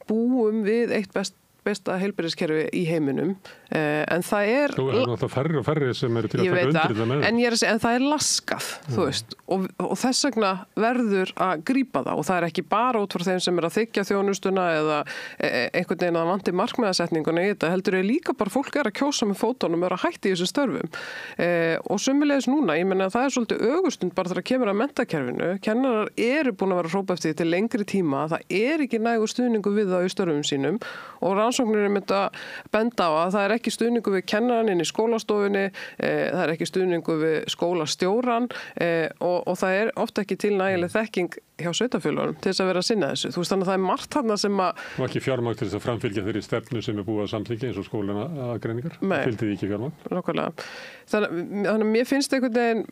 búum við eitt besta heilbrigðiskerfi í heiminum, en það er... Þú er náttúrulega færri og færri sem eru til að taka undir þetta með. En ég er að segja, en það er laskað, þú veist, og þess vegna verður að grípa það og það er ekki bara út frá þeim sem er að þykja þjónustuna eða einhvern veginn að vanti markmiðasetninguna í þetta, heldur ég líka bara fólk er að kjósa með fótunum og er að hætti í þessu störfum. Og sömuleiðis núna, ég meina að það er svolítið ögustund bara þegar kemur að menntakerfinu, kennarar eru búin að vera að hrópa eftir til lengri tíma, það er ekki nægur stuðningur við það í störfum sínum og rannsóknir mynda benda á að það er ekki stuðningu við kennaran inn í skólastofunni, það er ekki stuðningu við skólastjóran og það er ofta ekki til nægileg þekking hjá sveitarfélögunum til þess að vera að sinna þessu. Þú veist þannig að það er margt þarna sem að... Og ekki fjármagn til þess að framfylgja þeirri stefnu sem er búið að samþykkja eins og skólana aðgreiningar. Fylgdi því ekki fjármagn? Nákvæmlega. Þannig að mér finnst einhvern veginn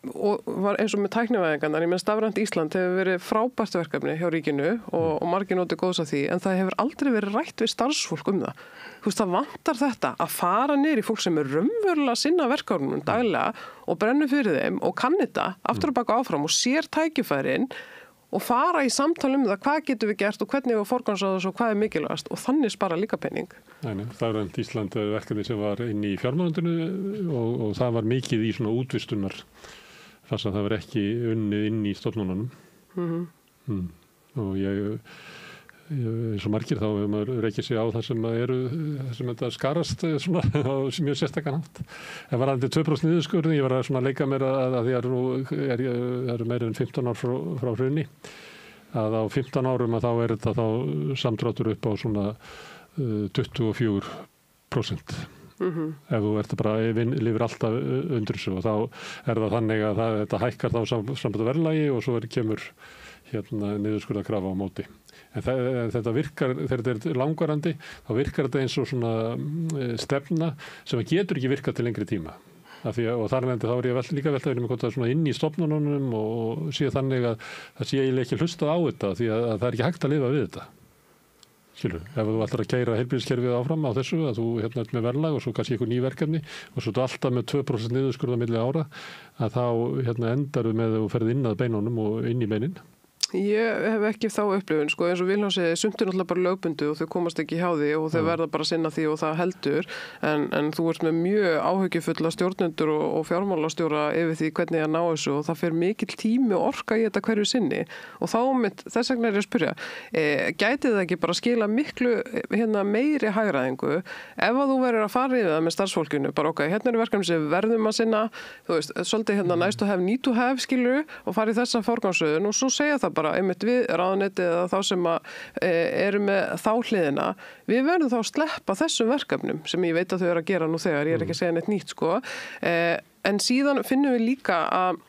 og var eins og með tæknivæðingarnar, ég menn Stafrænt Ísland hefur verið frábært verkefni hjá ríkinu og margir notið góðs af því, en það hefur aldrei verið rætt við starfsfólk það. Þú veist, það vantar þetta að fara niður í fólk sem er raunverulega að sinna verkefnum daglega og brennu fyrir þeim og kann þetta aftur og baka áfram og sér tækifærin og fara í samtal það, hvað getum við gert og hvernig við forgangsraða þessu og hvað er mikilvægast og þannig spara líka pening. Nei, Stafrænt Ísland er verkefni sem var inn í fjármálundinu og það var mikið í svona útvistunar þess að það var ekki unnið inn í stofnununum. Og ég eins og margir þá hefur maður reykið sig á það sem þetta skarast svona á mjög sérstakann hátt. Það var andið 2% niðurskurði, ég var að svona leika mér að því að það eru meira en 15 ár frá hruni, að á 15 árum að þá er þetta þá samdráttur upp á svona 24%. Ef þú ert bara lifir alltaf undir þessu og þá er það þannig að þetta hækkar þá samt verðlagi og svo kemur niðurskurða krafa á móti. En þetta virkar, þegar þetta er langvarandi, þá virkar þetta eins og svona stefna sem getur ekki virkað til lengri tíma. Og þar lendi þá er ég líka velta verið með hvort það svona inn í stofnununum og sé þannig að það sé eiginlega ekki hlustað á þetta því að það er ekki hægt að lifa við þetta. Skilur, ef þú ætlar að keyra heilbrigðiskerfið áfram á þessu, að þú ert með verðlag og svo kannski einhver ný verkefni og svo alltaf með 2% niðurskurða milli ára, að þá endarðu með að þú ferð inn að beinunum og inn í beinin. Ég hef ekki þá upplifun, sko, eins og Vilhjálmur segi, sumt er náttúrulega bara lögbundu og þau komast ekki hjá því og þau verða bara að sinna því og það heldur, en þú ert með mjög áhyggjufulla stjórnendur og fjármálastjóra yfir því hvernig að ná þessu og það fer mikill tími og orka í þetta hverju sinni og þá þess vegna er ég að spyrja, gæti það ekki bara skila miklu meiri hagræðingu ef að þú verður að fara í það með starfsfólkinu, bara ok, hérna er verkefni sem við verðum að sinna, þú veist, svolítið nice to have, need to have, skilur, og fara í þessa forgangsröðun og svo segja það bara einmitt við ráðuneytið eða þá sem eru með þá hliðina, við verðum þá að sleppa þessum verkefnum sem ég veit að þau eru að gera nú þegar, ég er ekki að segja neitt nýtt sko, en síðan finnum við líka að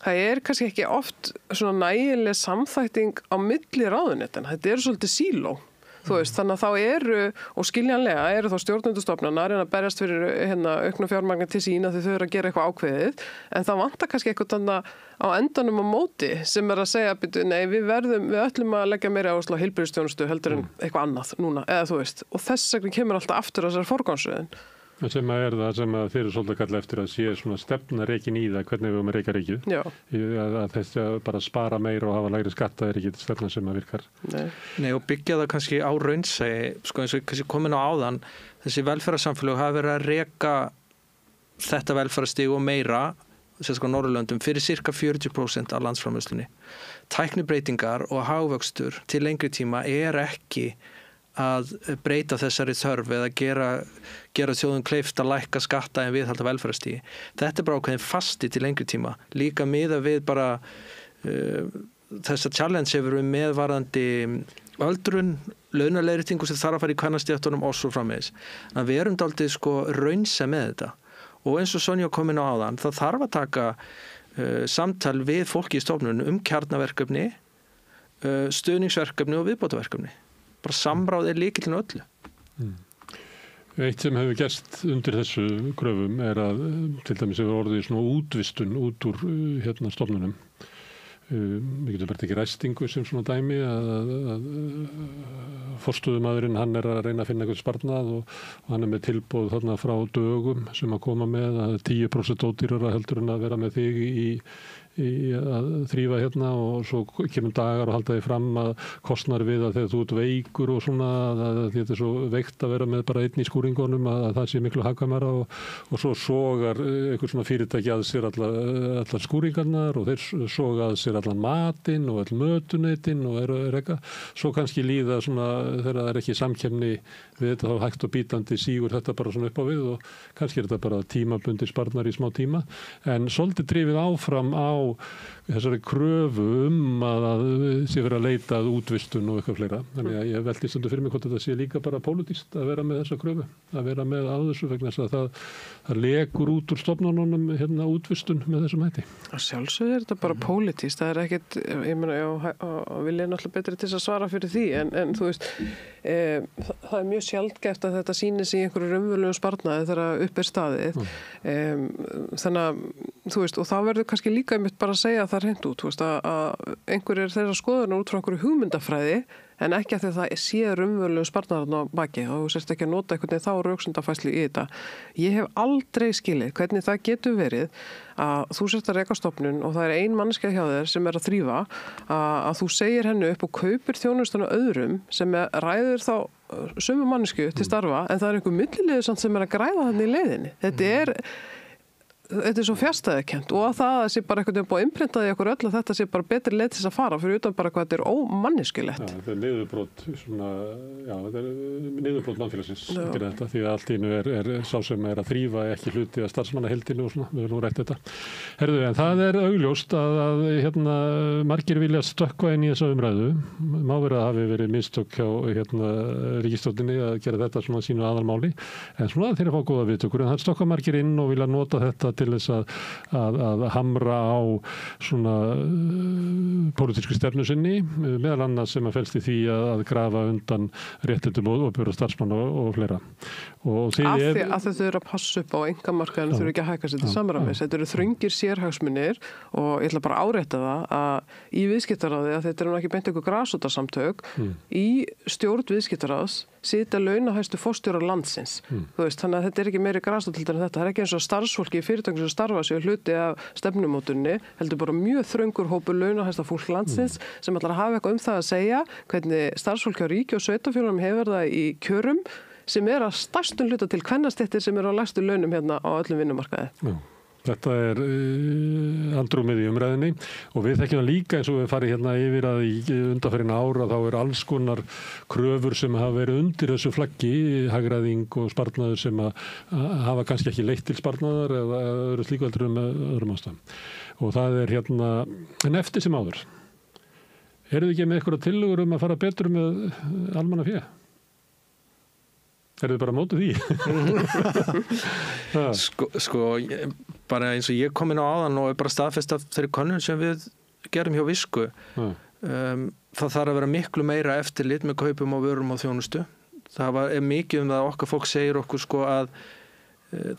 það er kannski ekki oft svona nægileg samþætting á milli ráðuneytin, þetta er svolítið síló. Þú veist, þannig að þá eru, og skiljanlega eru þá stjórnendustofnunar að berjast fyrir auknu fjármagni til sína því þau eru að gera eitthvað ákveðið, en það vantar kannski eitthvað þannig á endanum á móti sem er að segja, nei, við ætlum að leggja meira áherslu á heilbrigðisþjónustu heldur en eitthvað annað núna, eða þú veist, og þess vegna kemur alltaf aftur þessar forgangsröðin. Sem er það sem þeir eru svolítið kalla eftir að sé svona stefna reikin í það hvernig við erum að reika reikið. Að þess að bara spara meira og hafa lægri skatta er ekki stefna sem að virkar. Nei, og byggja það kannski á raunsæi, sko eins og kannski komin á áðan, þessi velferðarsamfélög hafa verið að reka þetta velferðarstig og meira, sérstaklega á Norðurlöndum, fyrir cirka 40% af landsframleiðslunni. Tæknibreytingar og hagvöxtur til lengri tíma er ekki að breyta þessari þörf eða gera þjóðum kleift að lækka skatta en viðhalda velferðarstigi. Þetta er bara ákveðin fasti til lengri tíma. Líka miða við bara þessa challenge hefur við meðvarandi öldrun, launaleiðréttingu sem þarf að fara í kvennastéttunum og svo framvegis. En við erum dálítið sko raunsa með þetta. Og eins og Sonja kom inn á áðan, það þarf að taka samtal við fólki í stofnunum kjarnaverkefni, stuðningsverkefni og viðbótaverkefni. Bara samráð er lykillinn öllu. Eitt sem hefur gerst undir þessu kröfum að til dæmis hefur orðið svona útvistun út úr stofnunum. Við getum bara ekki ræstingu sem svona dæmi að forstöðumaðurinn hann að reyna að finna eitthvað sparnað og hann með tilboð þarna frá Dögum sem að koma með að 10% ódýrara heldur en að vera með þig í að þrífa og svo kemur dagar og halda því fram að kostnar við að þegar þú ert veikur og svona að þetta svo veikt að vera með bara einn í skúringunum að það sé miklu hagkvæmara og svo sogar einhver svona fyrirtæki að sér allar skúringarnar og þeir soga að sér allan matinn og all mötuneytin og eitthvað. Svo kannski líða svona þegar það ekki samkeppni við þetta þá hægt og bítandi sígur þetta bara svona upp á við og kannski þetta bara tímabundi sparnar í smá tíma en svolítið drifið áfram á þessari kröfu að sé verið að leita að útvistun og eitthvað fleira. Þannig að ég veldi stundu fyrir mig hvort þetta sé líka bara pólitískt að vera með þessa kröfu, að vera með á þessu vegna þess að það lekur út úr stofnunum útvistun með þessum hætti. Sjálfsögðu þetta bara pólitískt, það ekkert, ég meina, vil ég náttúrulega betri til að svara fyrir því en þú veist, það mjög sjaldgæft að þetta sýni sig í einhverju raunverulegum sparnaði þegar upp staðið. Þannig að, þú veist, og þá verður kannski líka einmitt bara að segja það hreint út, þú veist, að einhverjir þeirra skoðunar út frá einhverju hugmyndafræði en ekki að það sé raunverulegum sparnaðarna á baki og þú sérst ekki að nota einhvern veginn þá röksemdafærslu í þetta. Ég hef aldrei skilið hvernig það getur verið að þú sérst að reka stofnun og það er ein manneskja hjá þér sem að þrífa að þú segir henni upp og kaupir þjónustuna öðrum sem ræður þá sömu mannesku til starfa en það er einhver milliliður samt sem að græða þannig í leiðinni. Þetta er svo fjárstæðukennt og að það sé bara einhvern veginn búið að innprenta í okkur öll að þetta sé bara betri leið til að fara fyrir utan bara hvað þetta er ómanneskilegt. Já, þetta er niðurbrot þetta er niðurbrot mannfélagsins þetta, því að allt í einu er sá sem að þrífa ekki hluti að starfsmannaheildinu og svona, við erum nú rætt þetta. Herðu, en það er augljóst að margir vilja stökkva inn í þessa umræðu. Má vera að hafi verið mistök hjá ríkisstjórninni að gera þetta svona sínu aðalmáli, en svona þeir fá góða viðtökur, en það stökkva margir inn og vilja nota þetta til þess að hamra á svona pólitísku stefnu sinni, meðal annars sem að felst í því að grafa undan réttindum og opinberra starfsmanna og fleira. Og af því að þau eru að passa upp á einkamarkaðinu þurfi ekki að hækka sér til samræmis. Þetta eru þröngir sérhagsmunir og ég ætla bara að árétta það að í viðskiptaráði að þetta eru ekki beint einhver grasrótarsamtök í stjórn viðskiptaráðs sitja launahæstu forstjórar landsins. Þú veist, þannig að þetta er ekki meiri grasrótartildur en þetta. Það er ekki eins og starfsfólki í fyrirtækjum sem starfa sig hluti af stefnumótuninni, heldur bara mjög þröngur hópur launahæsta fólk landsins sem ætlar að hafa eitthvað það að segja hvernig starfsfólki á ríki og sveitarfélögum hefur það í kjörum sem er að stærstum hluta til kvennastéttir sem eru á lægstu launum hérna á öllum vinnumarkaði. Já. Þetta er andrúmið í umræðinni og við þekkjum það líka eins og við farið hérna yfir að í undanfarin ára þá eru alls konar kröfur sem hafa verið undir þessu flaggi, hagræðing og sparnaður sem að hafa kannski ekki leitt til sparnaðar eða öðru slíkveldur öðrum ástæðum. Og það er hérna, en eftir sem áður, eru þið ekki með eitthvað tillögur að fara betur með almannafé? Er þið bara mótið því? Bara eins og ég kom inn á áðan og er bara staðfest af þeirri könnun sem við gerum hjá Visku. Það þarf að vera miklu meira eftirlit með kaupum og vörum og þjónustu. Það er mikið það okkar fólk segir okkur að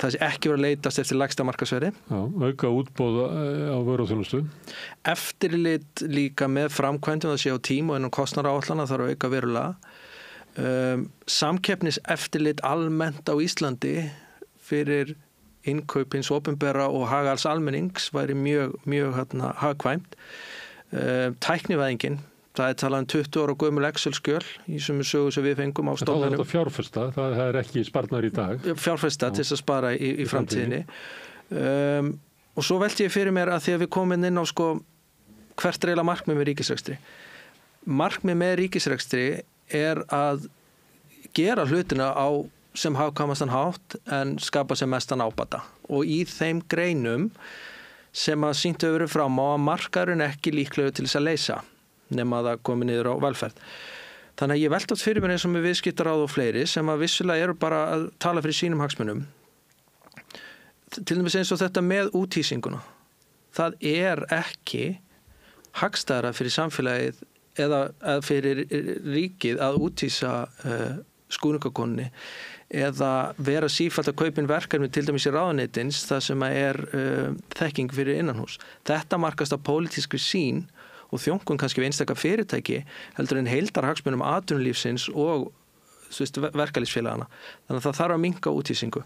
það sé ekki verið að leitast eftir lægsta markaðsverði. Já, auka útboð á vöru og þjónustu. Eftirlit líka með framkvæmdum það sé á tíma og innan kostnaðaráætlana þarf að auka verulega. Samkeppniseftirlit almennt á Íslandi fyrir innkaupins opinbera og hag alls almennings væri mjög hagkvæmt. Tæknivæðingin, það er talað 20 ára gömul Excel-skjöl í sömu sögu sem við fengum á stofnunum. Það er þetta fjárfesta, það er ekki sparnaður í dag. Fjárfesta til þess að spara í framtíðinni. Og svo velti ég fyrir mér að því að við komum inn á hvert reyla markmið með ríkisrekstri. Markmið með ríkisrekstri er að gera hlutina á sem hagkvæmastan hátt en skapa sem mestan ábata og í þeim greinum sem að sýnt hefur verið fram á að markaðurinn ekki líklegur til þess að leysa nema að það komi niður á velferð. Þannig að ég velti átt fyrir mér eins og með viðskiptaráð og fleiri sem að vissulega eru bara að tala fyrir sínum hagsmunum. Til dæmis eins og þetta með úthýsinguna. Það er ekki hagstæðara fyrir samfélagið eða fyrir ríkið að úthýsa skúringakonni eða vera sífellt að kaupin verkefni til dæmis í ráðuneytins það sem þekking fyrir innanhús. Þetta markast af pólitískri sýn og þjónkun kannski við einstaka fyrirtæki heldur en heildarhagsmunum atvinnulífsins og verkalýðsfélagana. Þannig að það þarf að minnka úthýsingu.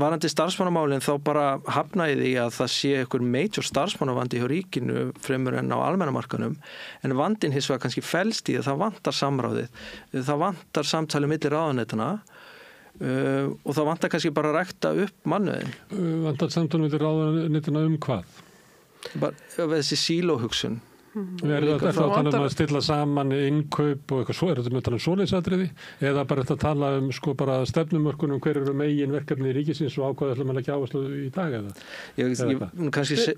Varandi starfsmannamálin þá bara hafnaði því að það sé einhver major starfsmannavandi hjá ríkinu fremur en á almennamarkanum, en vandinn hins vegar kannski felst í að það vantar samráðið, það vantar samtali milli ráðuneytanna og það vantar kannski bara að rækta upp mannauðinn. Vantar samtali milli ráðuneytanna hvað? Bara þessi sílóhugsun. Er þetta að tala um að stilla saman innkaup og eitthvað svo, er þetta með að tala um svoleiðsatriði eða bara þetta að tala um sko bara stefnumörkunum hver eru megin verkefni í ríkisins og ákvæða ætlum að leggja áherslu í dag eða?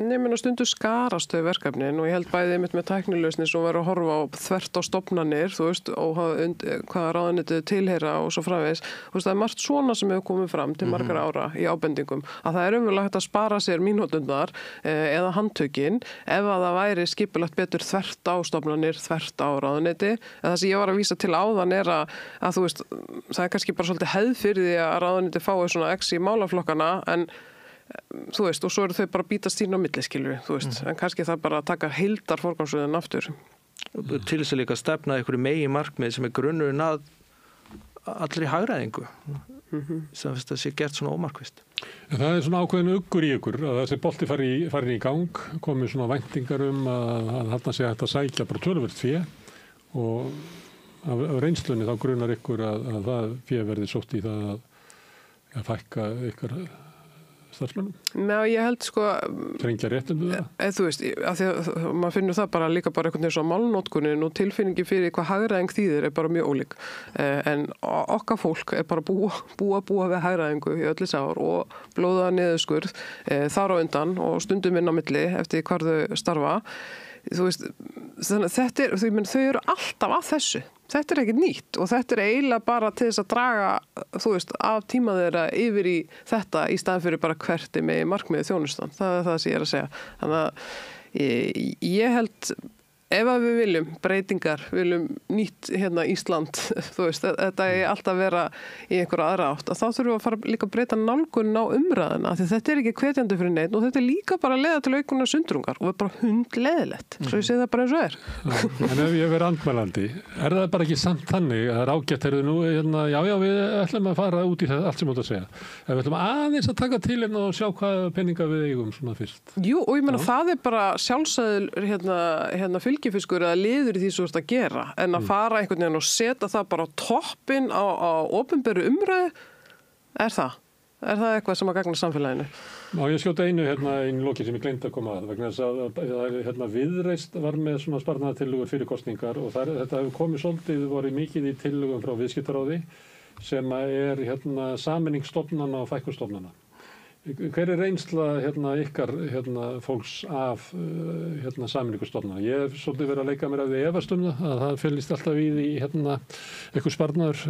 Nefnir stundu skarast þau verkefnin og ég held bæði mitt með tæknilausnir sem verður að horfa á þvert á stofnanir, þú veist, og hvaða ráðuneytið tilheyra og svo framvegis. Þú veist, það er margt svona sem hefur komið fram til margar ára í ábendingum að það er umverulega hægt að spara sér mínútundar eða handtökin ef að það væri skipulagt þvert á stofnanir, þvert á ráðuneyti. En það sem ég var að vísa til áðan er að þú veist, það er kannski bara svolítið hefð fyrir því að ráðuneyti fái svona x í málaflokkana en þú veist, og svo eru þau bara bítast sín á milli, skilur við, þú veist, en kannski það bara að taka heildar forgangsröðun aftur. Til þess að líka stefna einhverju megi markmið sem er grunnurinn að allri hagræðingu. Það sé gert svona ómarkvist. En það er svona ákveðin uggur í ykkur að þessi bolti farin í gang, komið svona væntingar að þarna sé hægt að sækja bara töluvert fé og af reynslunni þá grunar ykkur að það fé verði sótt í það að fækka ykkur starfsmönnum? Ná, ég held sko Þrengja réttindi það? Þú veist, af því að maður finnur það bara líka bara einhvern veginn svo málnotkunin og tilfinningi fyrir hvað hagræðing þýðir er bara mjög ólík. En okkar fólk er bara búa við hagræðingu í öllu sár og blóða niðurskurð þar á undan og stundum inn á milli eftir hvar þau starfa. Þú veist, þannig þau eru alltaf að þessu. Þetta er ekkert nýtt og þetta er eiginlega bara til þess að draga, þú veist, af tíma þeirra yfir í þetta í staðan fyrir bara hvert með markmiði þjónustan. Það er það sem ég er að segja. Þannig að ég held, ef að við viljum breytingar, viljum nýtt Ísland, þú veist, þetta er alltaf vera í einhverja aðra átt, að þá þurfum við að fara líka að breyta nálgunin á umræðina, því þetta er ekki hvetjandi fyrir neitt og þetta er líka bara að leiða til aukunar sundrungar og er bara hundleiðilegt, svo ég segi það bara eins og er. En ef ég verið andmælandi, er það bara ekki samt þannig að það er ágætt, nú, já, við ætlum að fara út í það allt sem átt að segja, ef við ætlum aðeins að taka til og sjá hvað peninga við eigum svona fyrst. Jú, og ég meina það er bara sjálfsögður fylgifiskur eða liður í því sem þú ert að gera en að fara einhvern veginn og setja það bara á toppinn á opinberu umræðu er það eitthvað sem að gagna samfélaginu? Má ég skjóta einu loki sem ég gleymdi að koma að vegna þess að Viðreisn var með svona sparnaðartillögur fyrir kosningar og þetta hefur komið svolítið vorið mikið í tillögum frá Viðskiptaráði sem er sameining stofnana og fækkun stofnana. Hver er reynsla ykkar fólks af sameiningu stofnana? Ég hef svolítið verið að leika mér af því efast að það fylgist alltaf í því einhver sparnaður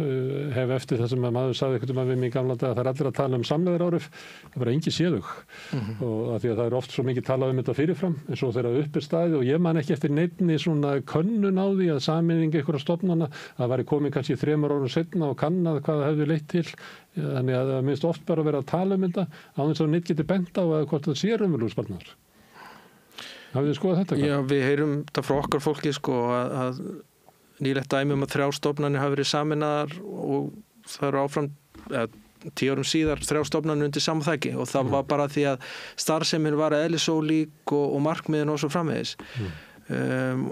hef eftir það sem að maður sagði einhvern veginn við mig í gamla daga að það er allir að tala um samlegðaráhrif, það var engin séðug og að því að það er oft svo mikið talað um þetta fyrirfram en svo þegar upp er staðið og ég man ekki eftir neinni svona könnun á því að sameining einhverja stofnana að væri komið kannski 3 árum seinna og kannað hvað það hefði leitt til. Þannig að það minnst oft bara að vera að tala um þetta á þess að neitt getur bent á að hvort það sé raunverulegur sparnaður. Hafið þið skoðað þetta? Já, við heyrum þetta frá okkar fólki að nýlegt dæmi að 3 stofnanir hafi verið sameinaðar og það eru áfram 10 árum síðar 3 stofnanir undir sama þætti og það var bara því að starfsemin var eðlisólík og markmiðin og svo framvegis.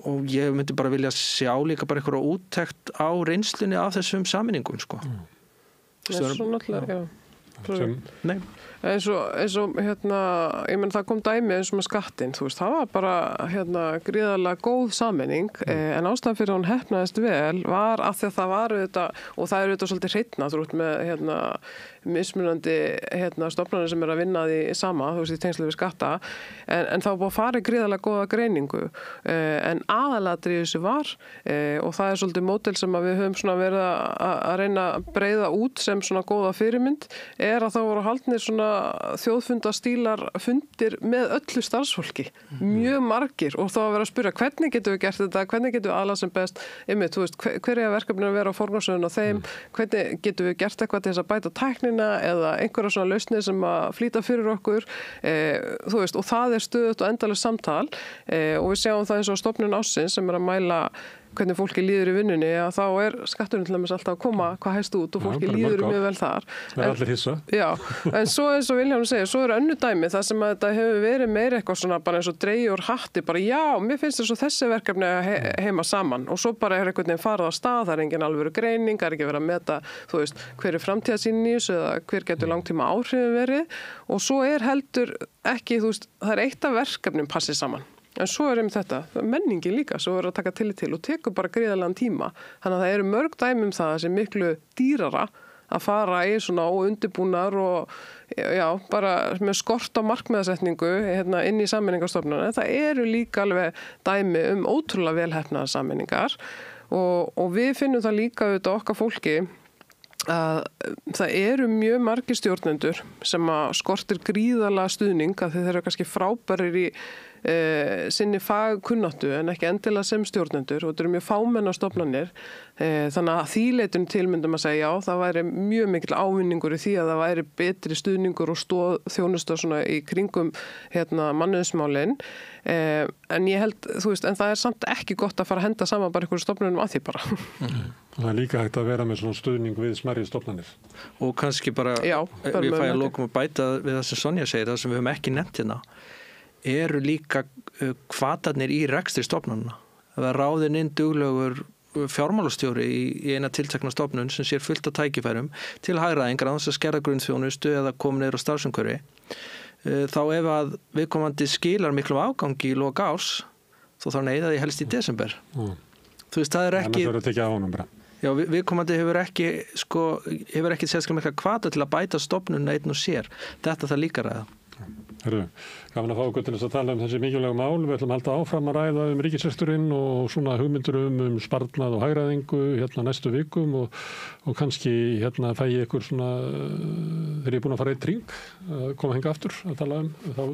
Og ég myndi bara vilja sjá líka bara einhverja úttekt á reynslunni af þessum sameiningum Það er svo náttúrulega, já. Eins og ég menn það kom dæmi eins og með skattinn, þú veist, það var bara gríðarlega góð sameining en ástæðan fyrir að hún heppnaðist vel var af því að það var auðvitað, og það er auðvitað svolítið hreinna, þú veist, með mismunandi stofnanir sem að vinna því sama, þú veist, í tengslu við skatta, en þá búið að fara í gríðarlega góða greiningu, en aðalatriði þessu var, og það svolítið módel sem að við höfum svona verið að reyna að breiða út sem svona góða fyrirmynd, að þá voru haldnir svona þjóðfundastílar fundir með öllu starfsfólki, mjög margir, og þá að vera að spyrja hvernig getum við gert þetta, hvernig getum við aðlað sem best, þú veist, hver verkefni að vera á forgangsröðun á þeim, hvernig getum við gert eitthvað til þess að bæta tæknina eða einhverja svona lausnir sem að flýta fyrir okkur, þú veist, og það stöðugt og endalaust samtal, og við sjáum það eins og stofnun ársins sem að mæla hvernig fólki líður í vinnunni, að þá skatturinn til dæmis alltaf að koma hvað hægst út og fólki líður mjög vel þar. Það allir hissa. Já, en svo eins og Vilhjálmur segir, svo önnur dæmi þar sem að þetta hefur verið meira eitthvað svona bara eins og dregið úr hatti, bara já, mér finnst þess að þessi verkefni heima saman, og svo bara einhvern veginn farið á stað, það engin alvöru greining, það ekki verið að meta, þú veist, hver framtíðarsýnin í þessu eða hver getur langtíma áhrifin verið, og svo heldur ekki, þú veist, það eitt af verkefnum passið saman. En svo þetta, menningin líka, svo að taka tillit til og tekur bara gríðarlegan tíma. Þannig að það mörg dæmi það sem miklu dýrara að fara í svona óundibúnar og já, bara með skort á markmiðasetningu inn í sameiningarstofnunum. Það líka alveg dæmi ótrúlega velheppnaðar sameiningar og við finnum það líka auðvitað okkar fólki að það mjög margir stjórnendur sem að skortir gríðarlega stuðning að þeir kannski frábærir í sinni fagkunnáttu en ekki endilega sem stjórnendur og þetta mjög fámennar stofnanir þannig að því leitun til myndum að segja já, það væri mjög mikil ávinningur í því að það væri betri stuðningur og þjónusta svona í kringum mannauðsmálin en ég held, þú veist, en það samt ekki gott að fara að henda saman bara einhverju stofnunum að því bara. Það líka hægt að vera með svona stuðning við smærri stofnanir. Og kannski bara, við fæ að lokum að bæta við það sem Sonja segir, það sem við höfum ekki nefnt hérna, líka hvatarnir í rekstri stofnanna. Það ráðinn inn duglegur fjármálastjóri í eina tiltekna stofnun sem sér fullt af tækifærum til hagræðingar án þess að skerða grunnþjónustu eða koma niður á starfsumhverfi. Þá ef að viðkomandi skilar miklu afgangi í lok árs, þá neyða því helst í desember. Þú veist, það ekki... Annars verður að tekja á honum bara. Já, viðkomandi hefur ekki sérstaklega mikla hvata til að bæta stofnunna einn og sér. Þetta það líka ræða. Herru, gaman að fá okkur til þess að tala þessi mikilvægu mál. Við ætlum að halda áfram að ræða ríkisreksturinn og svona hugmyndur sparnað og hagræðingu næstu vikum og kannski fæ ég ykkur svona þegar ég búin að fara eitt hring að koma hingað aftur að tala þá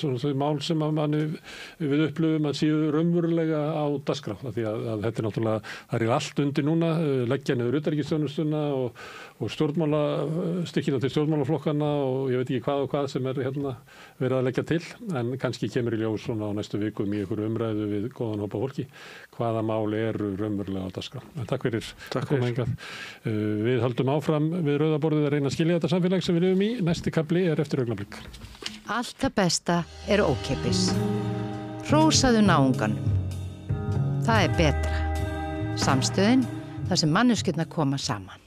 svona þau mál sem að við upplifum að séu raunverulega á dagskrá því að þetta náttúrulega það allt undir núna, leggja niður utanríkisþjónustuna og stykkina til stjórnmálaflokkana og ég veit ekki hvað og hvað sem verið að leggja til, en kannski kemur í ljós svona á næstu vikum í einhverju umræðu við góðan hópa fólki, hvaða mál raunverulega á dagskrá. Takk fyrir að koma hingað. Við höldum áfram við Rauðaborðið að reyna að skilja þetta samfélag sem við lifum í. Næsti kafli eftir augnablik. Allt það besta ókeypis. Hrósaðu náunganum. Það betra. Samstöðin, þar sem manneskjurnar koma saman.